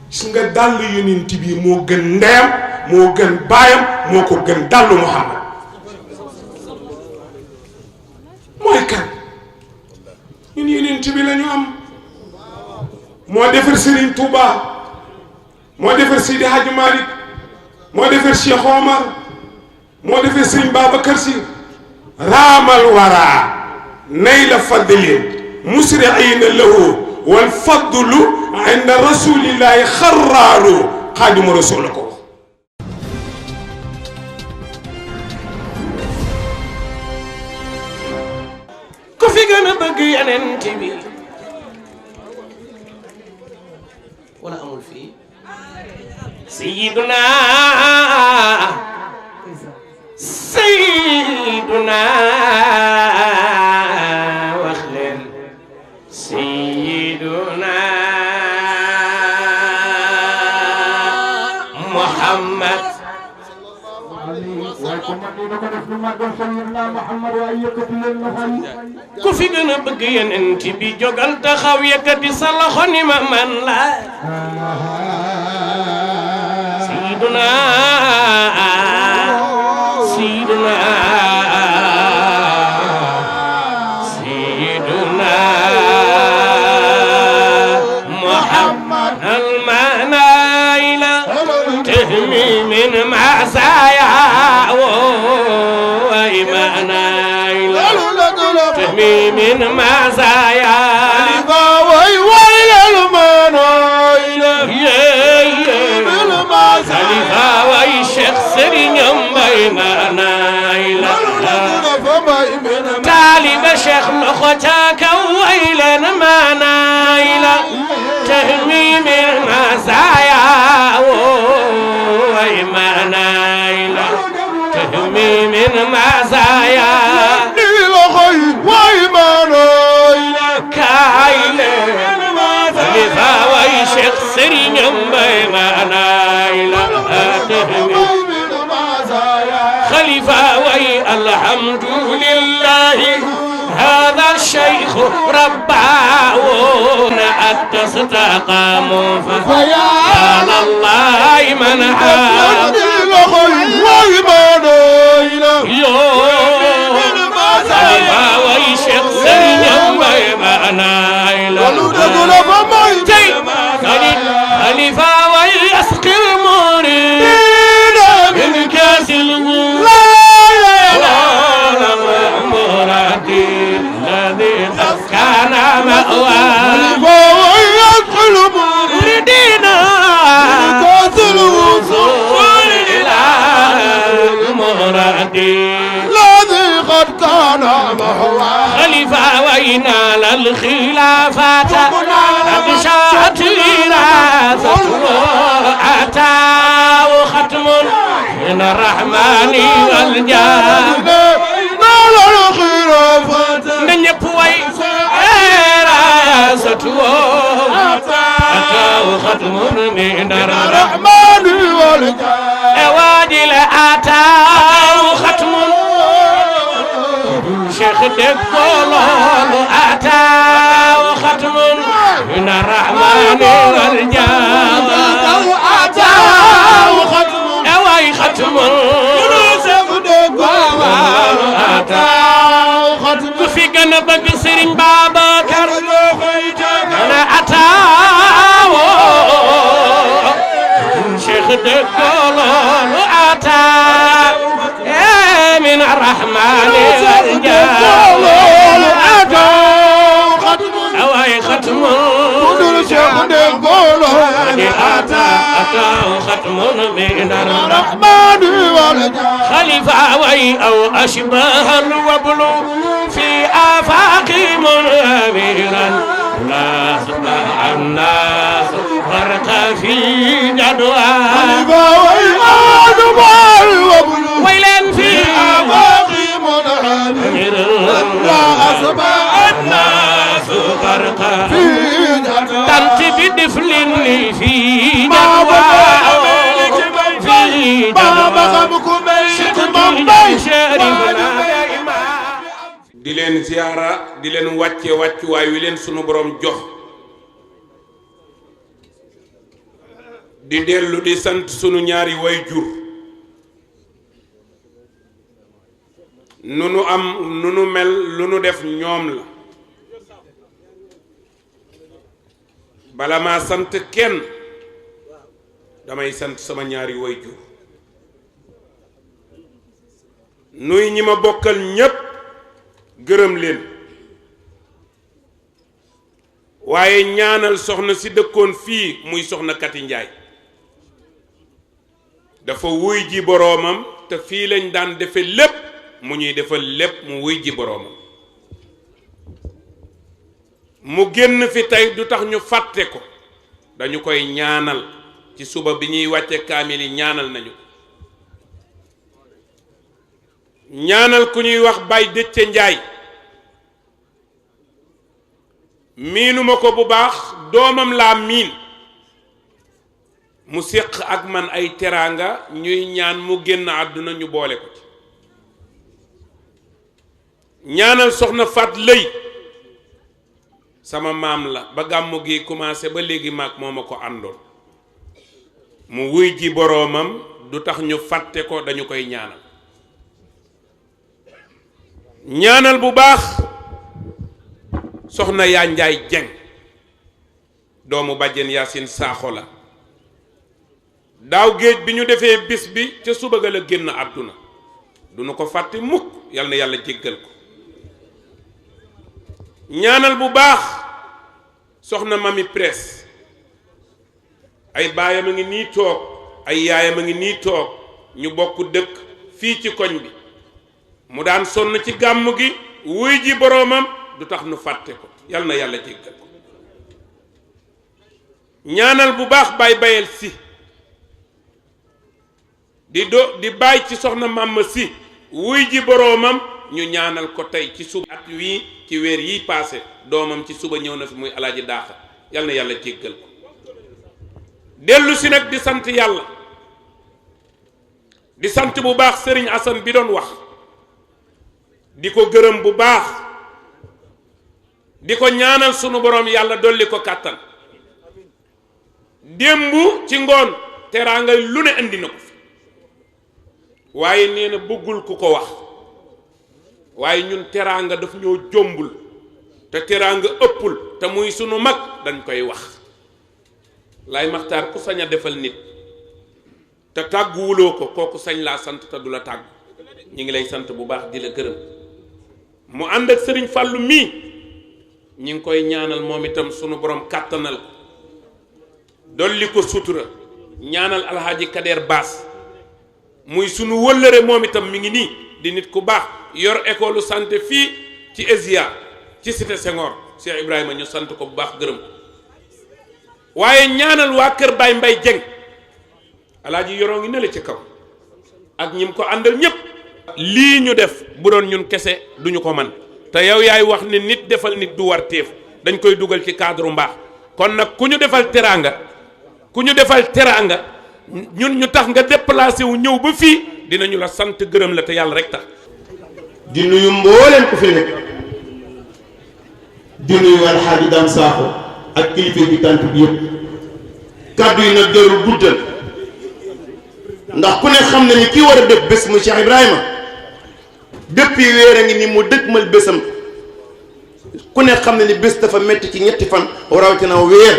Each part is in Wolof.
gis nga dàll yonent bi moo gën ndeyam moo gën baayam moo ko gën dàllu Muhammad mooy kan ñun yonent bi la ñu am moo defar Serigne Touba moo defar Seydi Hadji Malick moo defar Cheikh Omar moo defar Serigne Babacar Sy raamal wara nayla fadlin musri'ina lahu wal fadlu inda rasulillahi xaraaru xaadimu rasul ko ku fi gën a bëgg Yonent bi wala amul fii sayyiduna wax leen sayyiduna Muhammad ku fi gën a bëgg Yonent bi jógal taxaw yëkkati sa loxo ni ma man la sayyiduna Muhammad al-manayla tahmi min masaya wa imanayla tahmi min masaya taaliba Cheikh loxo ca kaw way leen manayla tahmi min masaya way manayla tahmi min masaya ni loxo way manayla kaay leen xalifa way Cheikh Serigne Mbay manayla tahmi خليفة وي الحمد لله هذا الشيخ رباونا حتى استقاموا فيا الله من حاب خليفة وي شيخ سريم ويبانا خليفة وي أسقي المريد من كاس الغول الذي كان مأواه ويدخل مردينا كاس الوصول إلى المراد الذي قد كان مأواه خليفة وينال الخلافات أبشعت وراثته أتاه ختم من الرحمن والجاه نال الخلافات من يبوي راسته أتاه ختم من الرحمن والجاه أواجل أتاه ختم شيخ دكولون أتاه ختم من الرحمن والجاه أتاه ختم أواي ختم في جنبك سرين بابكر أنا أتاو شيخ دكولون أتاو من الرحمن والجاه أتاو أواي ختم شيخ دكولون أتاو ختم من الرحمن والجاه خليفة وي أو أشبه الوبل في آفاق منامرا لا صبح الناس غرق في جدوى خليفة وي أشبه الوبل ويلين في آفاق منامرا لا صبح الناس غرق في جدوى تنتبه دفلني في جدوى di leen ziyaara di leen wàcce wàccuwaay wi leen sunu borom jox di dellu di sant sunu ñaari wayjur nu nu am nu nu mel lu nu def ñoom la bala maa sant kenn damay sant sama ñaari wayjur nuy ñi ma bokkal ñépp gërëm leen waaye ñaanal soxna si dëkkoon fii muy soxna Kati Njaay dafa wuy ji boroomam te fii lañ daan defe lépp mu ñuy defal lépp mu wuy ji boroomam mu génn fi tey du tax ñu fàtte ko dañu koy ñaanal ci suba bi ñuy wàcce kaamil yi ñaanal nañu ñaanal ku ñuy wax Baye Dëcce Njaay miinuma ko bu baax doomam laa miin mu séq ak man ay teraanga ñuy ñaan mu génn àdduna ñu boole ko ci ñaanal soxna Fat Lëy sama maam la ba gàmmu gi commencé ba léegi maag moo ma ko àndoon mu wuy ji boroomam du tax ñu fàtte ko dañu koy ñaanal ñaanal bu baax soxna yaa Njaay Jeng doomu bàjjen Yaasin Saaxo la daaw géej bi ñu defee bis bi ca suba ga la génn àdduna du nu ko fàtte mukk yal na yàlla jéggal ko ñaanal bu baax soxna Mami Presse ay baayam a ngi nii toog ay yaayam a ngi nii toog ñu bokk dëkk fii ci koñ bi mu daan sonn ci gàmm gi wuy ji boroomam du tax nu fàtte ko yal na yàlla jéggal ko ñaanal bu baax Baay Bayel Si di bàyyi ci soxna Màmma Si wuy ji boroomam ñu ñaanal ko tey ci suba at wii ci weer yi paase doomam ci suba ñëw na fi muy alaaji daaxa yal na yàlla jéggal ko dellu si nag di sant yàlla di sant bu baax sëriñ Asan bi doon wax di ko gërëm bu baax di ko ñaanal sunu boroom yàlla dolli ko kàttan démb ci ngoon teraanga lu ne indi na ko fi waaye nee na bëggul ku ko wax waaye ñun teraanga daf ñoo jombul te teraanga ëppul te muy sunu mag dañ koy wax lay maxtaar ku sañ a defal nit te tàgguwuloo ko kooku sañ laa sant te du la tàggu ñu ngi lay sant bu baax di la gërëm mu ànd ak sëriñ Fàllu mii ñi ngi koy ñaanal moom itam sunu borom kàttanal ko dolli ko sutura ñaanal alxaaji Kader Baas muy sunu wëllëre moom itam mi ngi nii di nit ku baax yor école santé fii ci Ezia ci cité Senghor Cheikh Ibrahima ñu sant ko bu baax gërëm ko waaye ñaanal waa kër Baye Mbay Jeng alaaji yoroo ngi ne la ci kaw ak ñim ko àndal ñépp lii ñu def bu doon ñun kese duñu ko man te yow yaay wax ne nit defal nit du war téef dañ koy dugal ci cadre mbaax kon nag ku ñu defal teraanga ñun ñu tax nga déplacé wu ñëw ba fii dinañu la sant gërëm la te yàlla rek tax di nuyu mbooleen ku fi nekk di nuyu Alxaaji Dam Saaxo ak kilifa bi tànt bi yëpp kàddu yi nag jarul guddal ndax ku ne xam na ni ki war a def bés mu Cheikh Ibrahima depuis weer a ngi ni mu dëgmal bésam ku ne xam na ni bés dafa metti ci ñetti fan rawatina weer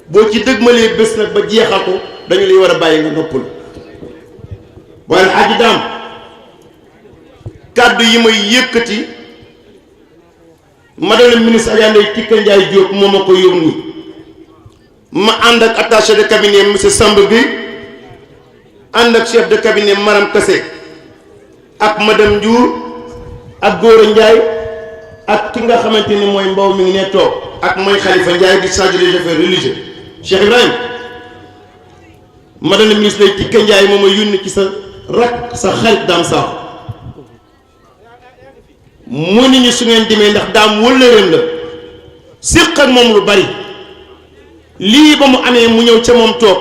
boo ci dëgmalee bés nag ba jeexal ko dañu lay war a bàyyi nga noppul waaye Alxaaji Dam kàddu yi may yëkkati madame le ministre Adja Ndeye Tické Ndiaye Diop moo ma ko yónni ma ànd ak attaché de cabinet monsieur Samb bi ànd ak chef de cabinet Maram Kassé ak madame Ndiour ak Gora Ndiaye ak ki nga xamante ni mooy mbaw mi ngi ne toog ak mooy Khalifa Ndiaye di chargé des affaires religieuses Cheikh Ibrahima madame le ministre Ndeye Tické Ndiaye moo ma yónni ci sa rak sa xarit Dame Sakho mu ni ñu su ngeen demee ndax daam wëllëreem la séq ak moom lu bari lii ba mu amee mu ñëw ca moom toog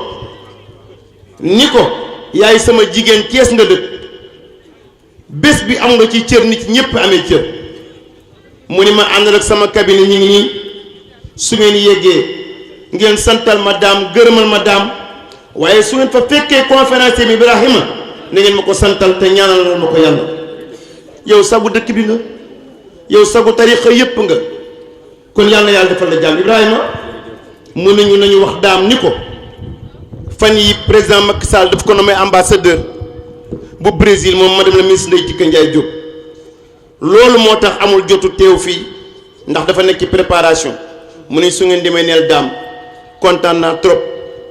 ni ko yaay sama jigéen Cees nga dëkk bés bi am nga ci cër nit ñépp amee cër mu ni ma ànd ak sama cabinet ñi ngi nii su ngeen yeggee ngeen santal ma daam gërëmal ma daam waaye su ngeen fa fekkee conférence bi Ibrahima na ngeen ma ko santal te ñaanal ma ko yàlla yow sagu dëkk bi nga yow sagu tarixa yépp nga kon yàlla yàlla defal la jàmm Ibrahima mun nañu wax daam ni ko fan yi président Macky Sall daf ko nommé ambassadeur bu Brésil moom madame la ministre Ndeye Tické Ndiaye Diop loolu moo tax amul jotu teew fii ndax dafa nekk ci préparation mu ne su ngeen demee neel daam kontaan naa trop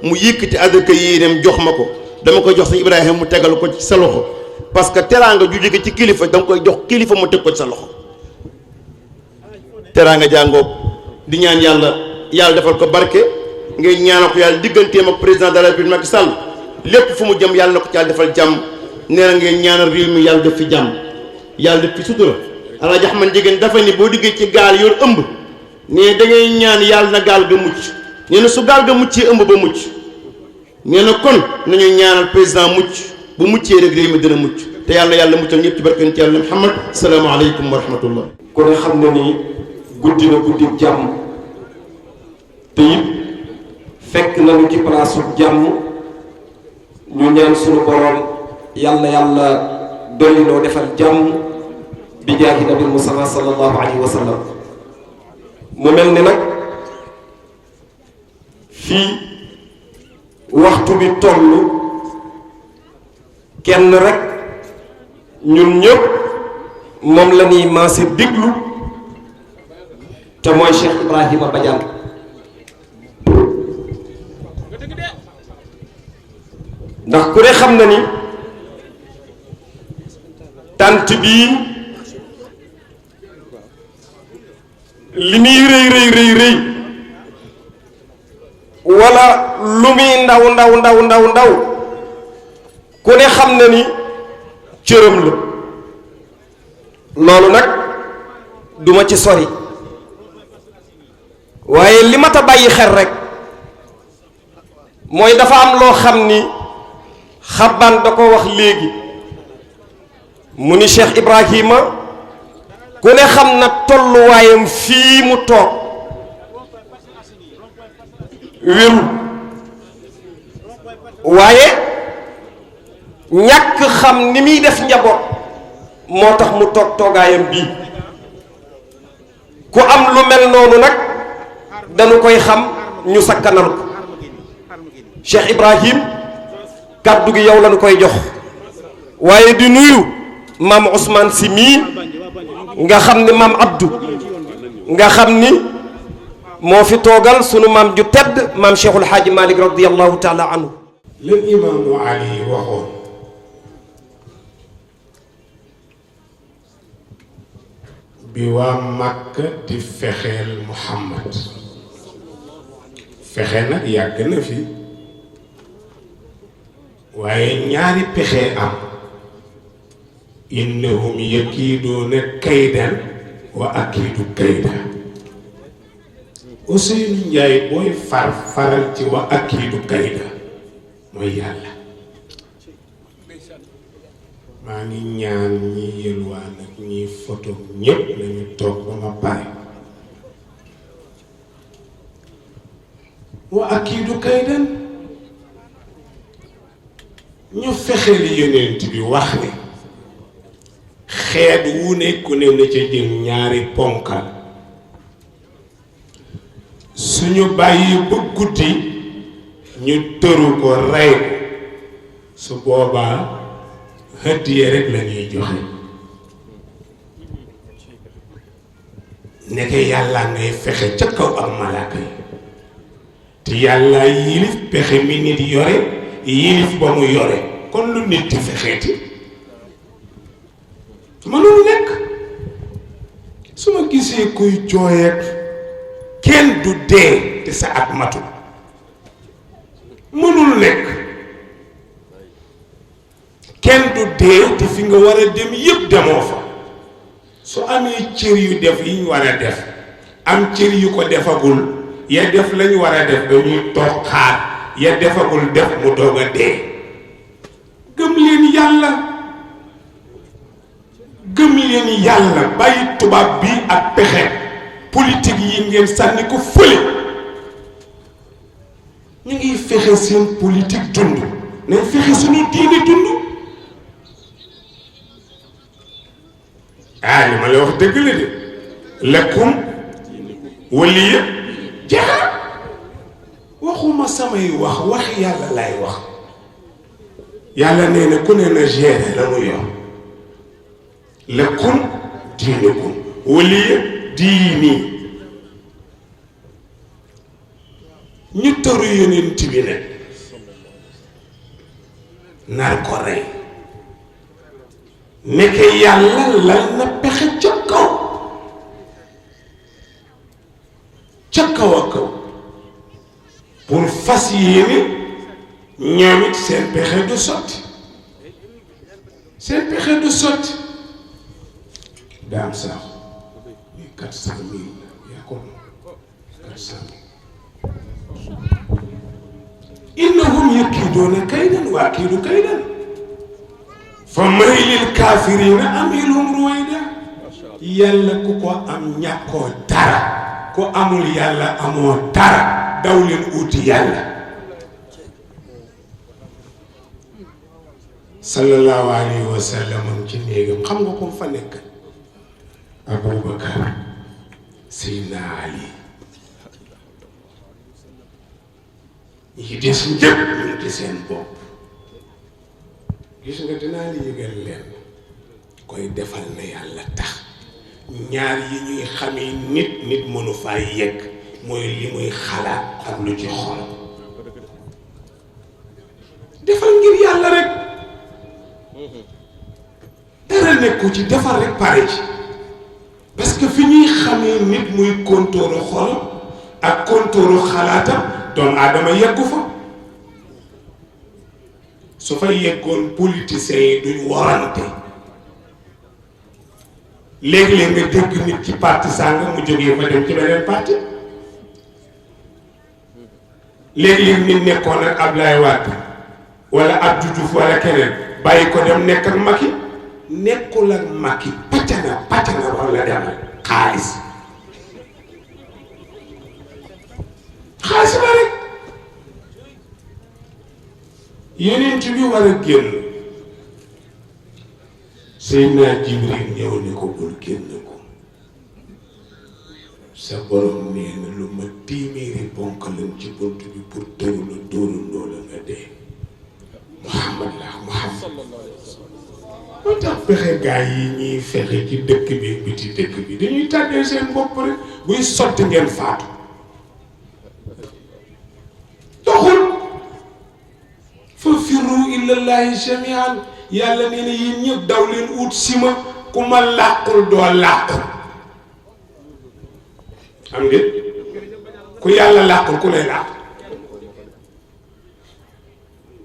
mu yëkkati adaka yéeneem jox ma ko dama koy jox sa Ibrahima mu tegal ko ci sa loxo parce que teraanga ju jóge ci kilifa danga koy jox kilifa mu teg ko ci sa loxo teraanga jàngoog di ñaan yàlla defal ko barke ngay ñaanal ko yàlla digganteem ak président de la République Macky Sall lépp fu mu jëm yàlla na ko ci yàlla defal jàmm nee na ngeen ñaanal réew mi yàlla def fi jàmm yàlla def fi sutura Alaaji Ahmad Njegéen dafa ni boo diggee ci gaal yor ëmb ne da ngay ñaan yàlla na gaal ga mucc nee na su gaal ga muccee ëmb ba mucc nee na kon nañu ñaanal président mucc bu muccee rek réew mi dina mucc te yàlla muccal ñëpp ci barke ci yàlla Muhammad salaamaaleykum wa rahmatullah. ku ne xam na ni guddi na guddi jàmm te it fekk nañu ci palaasu jàmm ñu ñaan sunu borom yàlla dolli noo defal jàmm bi jaahi nabil Mustafa sallallahu alayhi wa sallam mu mel ni nag fii waxtu bi toll kenn rek ñun ñëpp moom la ñuy maase diglu te mooy Cheikh Ibrahima Badiane ndax ku ne xam na ni tant bii li muy rëy wala lu muy ndaw ku ne xam na ni cëram la loolu nag duma ci sori waaye li mat a bàyyi xel rek mooy dafa am loo xam ni xabbaan da ko wax léegi mu ni Cheikh Ibrahima ku ne xam na tolluwaayam fii mu toog wéru waaye ñàkk xam ni muy def njaboot moo tax mu toog toogaayam bii ku am lu mel noonu nag dañu koy xam ñu sakkanal ko Cheikh Ibrahim kàddu gi yow lañu koy jox waaye di nuyu maam Ousmane Sy mii nga xam ni maam Abdou nga xam ni moo fi toogal sunu maam ju tedd maam Cheikhul Hadji Malick radiyallahu taala anhu leen imaamu Ali waxoon bi waa Makka di fexeel Muhammad fexe nag yàgg na fi waaye ñaari pexe am innahum yakiiduuna kaydan wa akiidu kayda Ousseynou Ndiaye booy faral ci wa akiidu kayda mooy yàlla maa ngi ñaan ñi yëlwaan ak ñi photo ñépp nañu toog ba ma pare wa akiidu kaydan ñu fexe li yonent bi wax ne xeet wu ne ku ne na ca jël ñaari ponkal suñu bàyyi ba guddi ñu tëru ko rey ko su boobaa hëddiye rek la ñuy joxe nekke yàlla ngay fexe ca kaw ak malaaka yi te yàlla yilif pexe mi nit yore yilif ba mu yore kon lu nit di fexeeti mënul nekk su ma gisee kuy jooyeet kenn du dee te sa at matul mënul nekk kenn du dee te fi nga war a dem yépp demoo fa su amee cër yu def yi ñu war a def am cër yu ko defagul ya def lañu war a def dañuy toog xaar ya defagul def mu doog a dee gëm leen yàlla bàyyi tubaab bi ak pexe politique yi ngeen sànni ko fële ñu ngi fexe seen politique dund nañ fexe suñu diine dund li ma la wax dëgg la de lakum waliya jeex waxuma samay wax yàlla lay wax yàlla nee na ku ne na gérer la mu yor lakum diinukum waliya diini ñu tëru yonent bi nag nar ko rey nekk yàlla lal na pexe ca kaw a kaw pour fas yéene ñoom it seen pexe du sotti daam sax muy 400,000 yaa ko 400,000 innahum yakiiduuna kaydan wa akiidu kaydan fa maylil kaafiriina amhilhum ruwayda yàlla ku ko am ñàkkoo dara ku amul yàlla amoo dara daw leen uti yàlla sallallahu alayhi wa sallam ci néegam xam nga ko fa nekk Aboubacar Seydina Ali ñi des ñëpp ñu ngi seen bopp gis nga dinaa li yëgal leen koy defal na yàlla tax ñaar yi ñuy xamee nit mënu faa yegg mooy li muy xalaat ak lu ci xol defal ngir yàlla rek dara nekku ci defal rek pare ci parce que fi ñuy xamee nit muy kontóoru xol ak kontóoru xalaatam doomu aadama yeggu fa su fa yeggoon politiciens yi duñ warante léeg-léeg nga dégg nit ci parti sàngam mu jógee fa dem ci beneen parti léeg-léeg nit nekkoon ak Ablaye Wade wala Abdou Diouf wala keneen bàyyi ko dem nekk ak Macky nekkul ak Macky pàccana wala demal xaalis la rek yeneen ci bi war a génn Seydina Jibril ñëw ni ko bul génn ko sa borom nee na lu ma téeméeri bonk lañ ci bunt bi pour tëru la dóorandoo la nga dee Muhammad moo tax fexe gaa yi ñuy fexe ci dëkk bi biti dëkk bi dañuy tàddee seen bopp rek buy sotti ngeen faatu doxul fa firru ilallahi jamian yàlla nee na yéen ñëpp daw leen ut si ma ku ma làqul doo làqu xam ngeen ku yàlla làqul ku lay làqu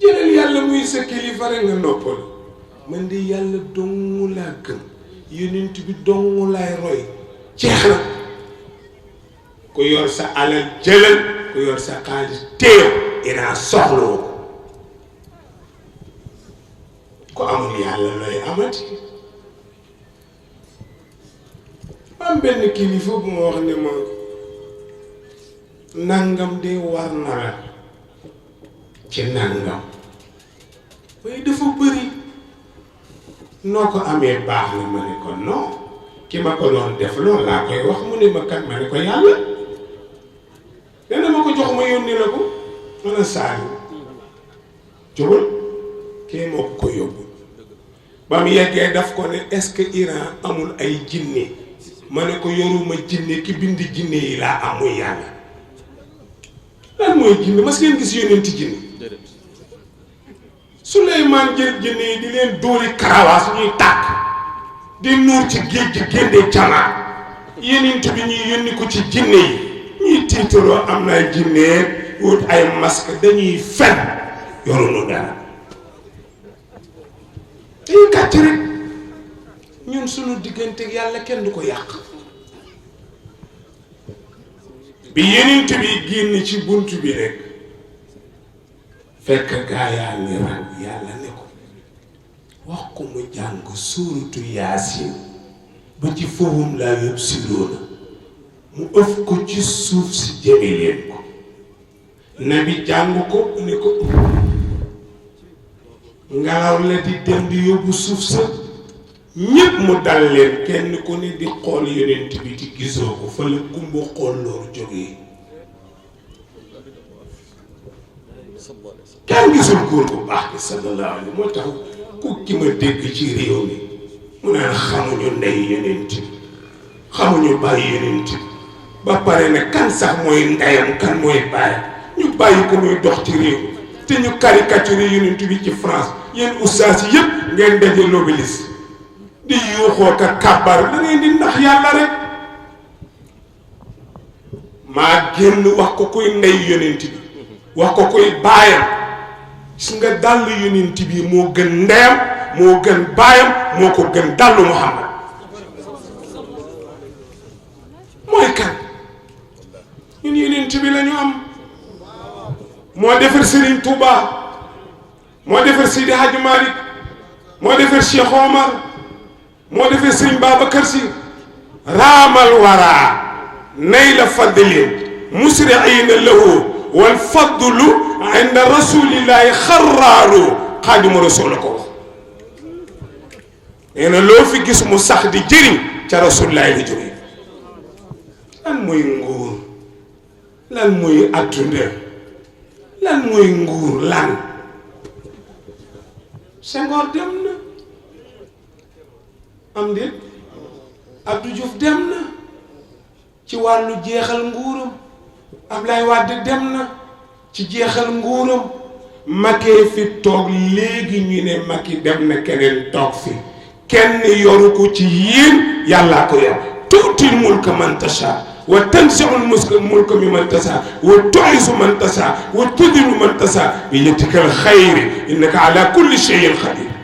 jëlal yàlla muy sa kilifa rek nga noppal man de yàlla dongu laa gëm yonent bi dongu laay roy jeex na ku yor sa alal jëlal ku yor sa xaalis téew dinaa soxloo ko amul yàlla looy amati am benn kilifa bu ma wax ne ma nangam de war na la ci nangam waaye dafa bëri noo ko amee baax na ma ne ko non ki ma ko doon def loolu laa koy wax mu ne ma kat ma ne ko yàlla dana ma ko jox ma yónni la ko man a saali jógal kii moo ko yóbbu ba mu yeggee daf ko ne est-ce que Iran amul ay jinne ma ne ko yoruma jinne ki bind jinne yi laa amul yàlla lan mooy jinne mas ngeen gis yónneenti jinne Suleymaan jël jinne yi di leen dóori karawaas ñuy tàkk di nuur ci géej gi génne jamaa yónneent bi ñuy yónni ko ci jinne yi ñuy tiitaroo am na jinne wut ay masque dañuy fen yorunu dara dañuy gàcc rek ñun sunu diggante yàlla kenn du ko yàq bi yónneent bi génn ci bunt bi rek fekk gaa yaa ngi rang yàlla ne ko wax ko mu jàng suuratu yaasin ba ci fahum laa yubsiruuna mu ëf ko ci suuf si jëme leen ko nabi jàng ko ni ko ngelaw la di dem di yóbbu suuf sa ñépp mu dal leen kenn ku ne di xool yonent bi di gisoo ko fa la kumba xool loolu jógee kenn gisul góor bu baax bi sallallahu alayhi moo tax ku ki ma dégg ci réew mi mu naan xamuñu ndey yonent bi xamuñu bàyyi yonent bi ba pare ne kan sax mooy ndeyam kan mooy bàyyi ñu bàyyi ko muy dox ci réew te ñu caricaturé yonent bi ci France yéen oustaz yi yëpp ngeen daje l'Obélisque di yuuxoo ka kàbbar da ngeen di ndax yàlla rek maa génn wax ko koy ndey yonent bi wax ko koy baayam gis nga dàll yonent bi moo gën ndeyam moo gën baayam moo ko gën dàllu Muhammad mooy kan ñun yonent bi la ñu am moo defar Serigne Touba moo defar Seydi Hadji Malick moo defar Cheikh Omar moo defar Serigne Babacar Sy raamal waraa nayla fadlin musri'ina lahu wal fadlu inda rasulillahi xaraaru xaadimu rasul ko wax nee na loo fi gis mu sax di jëriñ ca rasulillahi la jógee lan mooy nguur lan mooy adduna lan mooy nguur lan Senghor dem na am déet Abdou Diouf dem na ci wàllu jeexal nguuram Ablaye Wade dem na ci jeexal nguuram Macky fi toog léegi ñu ne Macky dem na keneen toog fi kenn yoru ko ci yéen yàllaa ko yor tuutil mulka man tasha wa tansi'ul mulka mimman tasha wa tu'izzu man tasha wa tudhillu man tasha bi yadikal khayr innaka ala kulli shay'in qadir